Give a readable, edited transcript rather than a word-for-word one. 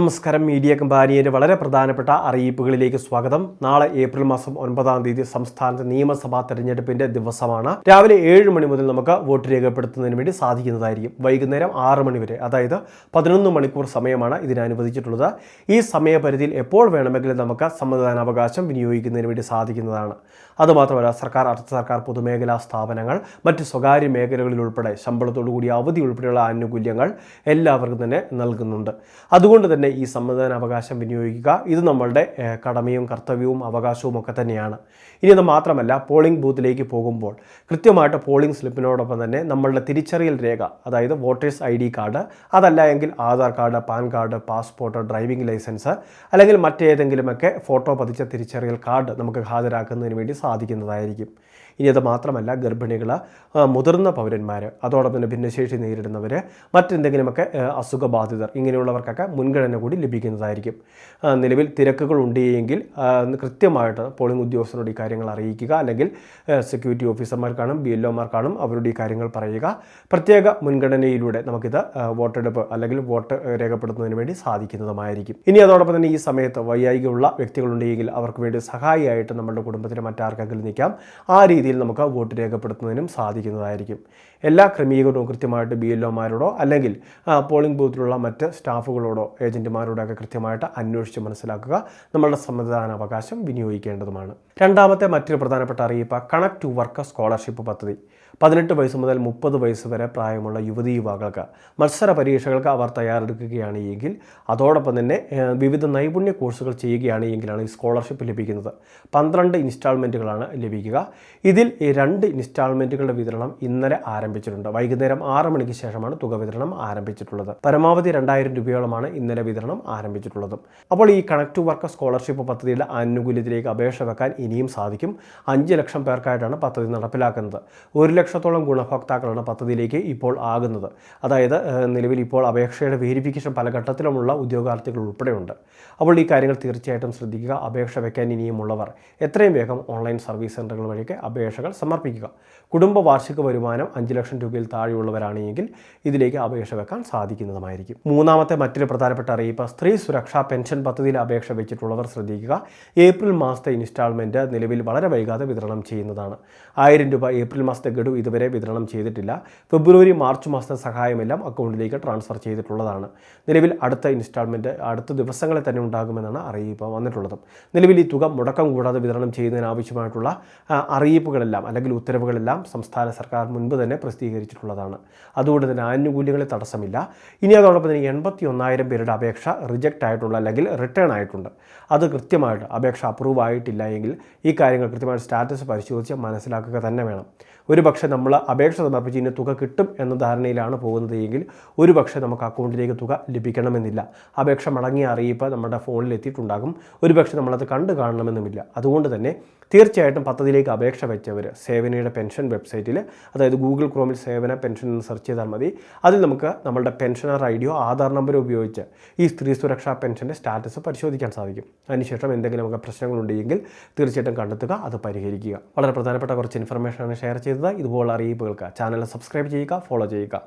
നമസ്കാരം. മീഡിയ കമ്പാനിയുടെ വളരെ പ്രധാനപ്പെട്ട അറിയിപ്പുകളിലേക്ക് സ്വാഗതം. നാളെ ഏപ്രിൽ മാസം 9-ാം തീയതി സംസ്ഥാനത്ത് നിയമസഭാ തെരഞ്ഞെടുപ്പിന്റെ ദിവസമാണ്. രാവിലെ 7 മണി മുതൽ നമുക്ക് വോട്ട് രേഖപ്പെടുത്തുന്നതിന് വേണ്ടി സാധിക്കുന്നതായിരിക്കും. വൈകുന്നേരം 6 മണി വരെ, അതായത് 11 മണിക്കൂർ സമയമാണ് ഇതിന് അനുവദിച്ചിട്ടുള്ളത്. ഈ സമയപരിധിയിൽ എപ്പോൾ വേണമെങ്കിലും നമുക്ക് സമ്മതിദാനാവകാശം വിനിയോഗിക്കുന്നതിന് വേണ്ടി സാധിക്കുന്നതാണ്. അതുമാത്രമല്ല, സർക്കാർ, അർദ്ധ സർക്കാർ, പൊതുമേഖലാ സ്ഥാപനങ്ങൾ, മറ്റ് സ്വകാര്യ മേഖലകളിൽ ഉൾപ്പെടെ ശമ്പളത്തോടുകൂടി അവധി ഉൾപ്പെടെയുള്ള ആനുകൂല്യങ്ങൾ എല്ലാവർക്കും തന്നെ നൽകുന്നുണ്ട്. അതുകൊണ്ട് തന്നെ ഈ സമ്മതിദാനാവകാശം വിനിയോഗിക്കുക. ഇത് നമ്മളുടെ കടമയും കർത്തവ്യവും അവകാശവും ഒക്കെ തന്നെയാണ്. ഇനി അത് മാത്രമല്ല, പോളിംഗ് ബൂത്തിലേക്ക് പോകുമ്പോൾ കൃത്യമായിട്ട് പോളിംഗ് സ്ലിപ്പിനോടൊപ്പം തന്നെ നമ്മളുടെ തിരിച്ചറിയൽ രേഖ, അതായത് വോട്ടേഴ്സ് ID കാർഡ്, അതല്ല എങ്കിൽ Aadhaar card, PAN card, passport, driving license, അല്ലെങ്കിൽ മറ്റേതെങ്കിലുമൊക്കെ ഫോട്ടോ പതിച്ച തിരിച്ചറിയൽ കാർഡ് നമുക്ക് ഹാജരാക്കുന്നതിന് വേണ്ടി സാധിക്കുന്നതായിരിക്കും. ഇനി അത് മാത്രമല്ല, ഗർഭിണികൾ, മുതിർന്ന പൗരന്മാർ, അതോടൊപ്പം തന്നെ ഭിന്നശേഷി നേരിടുന്നവർ, മറ്റെന്തെങ്കിലുമൊക്കെ അസുഖബാധിതർ, ഇങ്ങനെയുള്ളവർക്കൊക്കെ മുൻഗണന കൂടി ലഭിക്കുന്നതായിരിക്കും. നിലവിൽ തിരക്കുകൾ ഉണ്ടെങ്കിൽ കൃത്യമായിട്ട് പോളിംഗ് ഉദ്യോഗസ്ഥരോട് ഈ കാര്യങ്ങൾ അറിയിക്കുക, അല്ലെങ്കിൽ സെക്യൂരിറ്റി ഓഫീസർമാർക്കാണും BLOമാർക്കാണും അവരുടെ ഈ കാര്യങ്ങൾ പറയുക. പ്രത്യേക മുൻഗണനയിലൂടെ നമുക്കിത് വോട്ടെടുപ്പ് അല്ലെങ്കിൽ വോട്ട് രേഖപ്പെടുത്തുന്നതിന് വേണ്ടി സാധിക്കുന്നതുമായിരിക്കും. ഇനി അതോടൊപ്പം തന്നെ ഈ സമയത്ത് വൈയായികമുള്ള വ്യക്തികളുണ്ടെങ്കിൽ അവർക്ക് വേണ്ടി സഹായിയായിട്ട് നമ്മുടെ കുടുംബത്തിലെ മറ്റാർക്കെങ്കിലും നിൽക്കാം. ആ രീതിയിൽ നമുക്ക് വോട്ട് രേഖപ്പെടുത്തുന്നതിനും സാധിക്കുന്നതായിരിക്കും. എല്ലാ ക്രമീകരണവും കൃത്യമായിട്ട് BLOമാരോടോ അല്ലെങ്കിൽ പോളിംഗ് ബൂത്തിലുള്ള മറ്റ് സ്റ്റാഫുകളോടോ ഏജന്റുമാരോടൊക്കെ കൃത്യമായിട്ട് അന്വേഷിച്ച് മനസ്സിലാക്കുക. നമ്മളുടെ സമ്മതിദാനാവകാശം വിനിയോഗിക്കേണ്ടതുമാണ്. രണ്ടാമത്തെ മറ്റൊരു പ്രധാനപ്പെട്ട അറിയിപ്പ്, കണക്ട് ടു വർക്ക് സ്കോളർഷിപ്പ് പദ്ധതി. 18 വയസ്സ് മുതൽ 30 വയസ്സ് വരെ പ്രായമുള്ള യുവകൾക്ക് മത്സര പരീക്ഷകൾക്ക് അവർ തയ്യാറെടുക്കുകയാണ് എങ്കിൽ, അതോടൊപ്പം തന്നെ വിവിധ നൈപുണ്യ കോഴ്സുകൾ ചെയ്യുകയാണ് എങ്കിലാണ് ഈ സ്കോളർഷിപ്പ് ലഭിക്കുന്നത്. 12 ഇൻസ്റ്റാൾമെൻറ്റുകളാണ് ലഭിക്കുക. ഇതിൽ 2 ഇൻസ്റ്റാൾമെൻറ്റുകളുടെ വിതരണം ഇന്നലെ ആരംഭിച്ചിട്ടുണ്ട്. വൈകുന്നേരം 6 മണിക്ക് ശേഷമാണ് തുക വിതരണം ആരംഭിച്ചിട്ടുള്ളത്. പരമാവധി 2000 രൂപയോളമാണ് ഇന്നലെ വിതരണം ആരംഭിച്ചിട്ടുള്ളത്. അപ്പോൾ ഈ കണക്ട് ടു വർക്ക് സ്കോളർഷിപ്പ് പദ്ധതിയുടെ ആനുകൂല്യത്തിലേക്ക് അപേക്ഷ വെക്കാൻ ഇനിയും സാധിക്കും. 5 ലക്ഷം പേർക്കായിട്ടാണ് പദ്ധതി നടപ്പിലാക്കുന്നത്. 1 ലക്ഷത്തോളം ഗുണഭോക്താക്കളാണ് പദ്ധതിയിലേക്ക് ഇപ്പോൾ ആകുന്നത്. അതായത് നിലവിൽ ഇപ്പോൾ അപേക്ഷയുടെ വേരിഫിക്കേഷൻ പല ഘട്ടത്തിലുമുള്ള ഉദ്യോഗാർത്ഥികൾ ഉൾപ്പെടെയുണ്ട്. അപ്പോൾ ഈ കാര്യങ്ങൾ തീർച്ചയായിട്ടും ശ്രദ്ധിക്കുക. അപേക്ഷ വയ്ക്കാൻ ഇനിയുമുള്ളവർ എത്രയും വേഗം ഓൺലൈൻ സർവീസ് സെൻ്ററുകൾ വഴിയൊക്കെ അപേക്ഷകൾ സമർപ്പിക്കുക. കുടുംബ വാർഷിക വരുമാനം 5 ലക്ഷം രൂപയിൽ താഴെയുള്ളവരാണെങ്കിൽ ഇതിലേക്ക് അപേക്ഷ വെക്കാൻ സാധിക്കുന്നതുമായിരിക്കും. മൂന്നാമത്തെ മറ്റൊരു പ്രധാനപ്പെട്ട അറിയിപ്പ്, സ്ത്രീ സുരക്ഷാ പെൻഷൻ പദ്ധതിയിൽ അപേക്ഷ വെച്ചിട്ടുള്ളവർ ശ്രദ്ധിക്കുക. ഏപ്രിൽ മാസത്തെ ഇൻസ്റ്റാൾമെൻറ്റ് നിലവിൽ വളരെ വൈകാതെ വിതരണം ചെയ്യുന്നതാണ്. 1000 രൂപ ഏപ്രിൽ മാസത്തെ ഗഡു ഇതുവരെ വിതരണം ചെയ്തിട്ടില്ല. ഫെബ്രുവരി, മാർച്ച് മാസത്തെ സഹായമെല്ലാം അക്കൗണ്ടിലേക്ക് ട്രാൻസ്ഫർ ചെയ്തിട്ടുള്ളതാണ്. നിലവിൽ അടുത്ത ഇൻസ്റ്റാൾമെൻറ്റ് അടുത്ത ദിവസങ്ങളിൽ തന്നെ ഉണ്ടാകുമെന്നാണ് അറിയിപ്പ് വന്നിട്ടുള്ളത്. നിലവിൽ ഈ തുക മുടക്കം കൂടാതെ വിതരണം ചെയ്യുന്നതിനാവശ്യമായിട്ടുള്ള അറിയിപ്പുകളെല്ലാം അല്ലെങ്കിൽ ഉത്തരവുകളെല്ലാം സംസ്ഥാന സർക്കാർ മുൻപ് തന്നെ പ്രസിദ്ധീകരിച്ചിട്ടുള്ളതാണ്. അതുകൊണ്ട് തന്നെ ആനുകൂല്യങ്ങളിൽ തടസ്സമില്ല. ഇനി അതോടൊപ്പം തന്നെ 81,000 പേരുടെ അപേക്ഷ റിജക്റ്റ് ആയിട്ടുള്ള അല്ലെങ്കിൽ റിട്ടേൺ ആയിട്ടുണ്ട്. അത് കൃത്യമായിട്ട് അപേക്ഷ അപ്രൂവ് ആയിട്ടില്ല എങ്കിൽ ഈ കാര്യങ്ങൾ കൃത്യമായിട്ട് സ്റ്റാറ്റസ് പരിശോധിച്ച് മനസ്സിലാക്കുക തന്നെ വേണം. ഒരുപക്ഷെ നമ്മൾ അപേക്ഷ സമർപ്പിച്ച് ഇനി തുക കിട്ടും എന്ന ധാരണയിലാണ് പോകുന്നത് എങ്കിൽ ഒരുപക്ഷെ നമുക്ക് അക്കൗണ്ടിലേക്ക് തുക ലഭിക്കണമെന്നില്ല. അപേക്ഷ മടങ്ങിയ അറിയിപ്പ് നമ്മുടെ ഫോണിൽ എത്തിയിട്ടുണ്ടാകും. ഒരുപക്ഷെ നമ്മളത് കണ്ടു കാണണമെന്നുമില്ല. അതുകൊണ്ട് തന്നെ തീർച്ചയായിട്ടും പദ്ധതിയിലേക്ക് അപേക്ഷ വെച്ചവർ സേവനയുടെ പെൻഷൻ വെബ്സൈറ്റിൽ, അതായത് ഗൂഗിൾ ക്രോമിൽ സേവന പെൻഷൻ എന്ന് സെർച്ച് ചെയ്താൽ മതി. അതിൽ നമുക്ക് നമ്മളുടെ പെൻഷനർ ID ആധാർ നമ്പർ ഉപയോഗിച്ച് ഈ സ്ത്രീ സുരക്ഷാ പെൻഷൻ്റെ സ്റ്റാറ്റസ് പരിശോധിക്കാൻ സാധിക്കും. അതിനുശേഷം എന്തെങ്കിലുമൊക്കെ പ്രശ്നങ്ങളുണ്ടെങ്കിൽ തീർച്ചയായിട്ടും കണ്ടെത്തുക, അത് പരിഹരിക്കുക. വളരെ പ്രധാനപ്പെട്ട കുറച്ച് ഇൻഫർമേഷനാണ് ഷെയർ ചെയ്തത്. ഇതുപോലുള്ള അറിയിപ്പുകൾക്ക് ചാനൽ സബ്സ്ക്രൈബ് ചെയ്യുക, ഫോളോ ചെയ്യുക.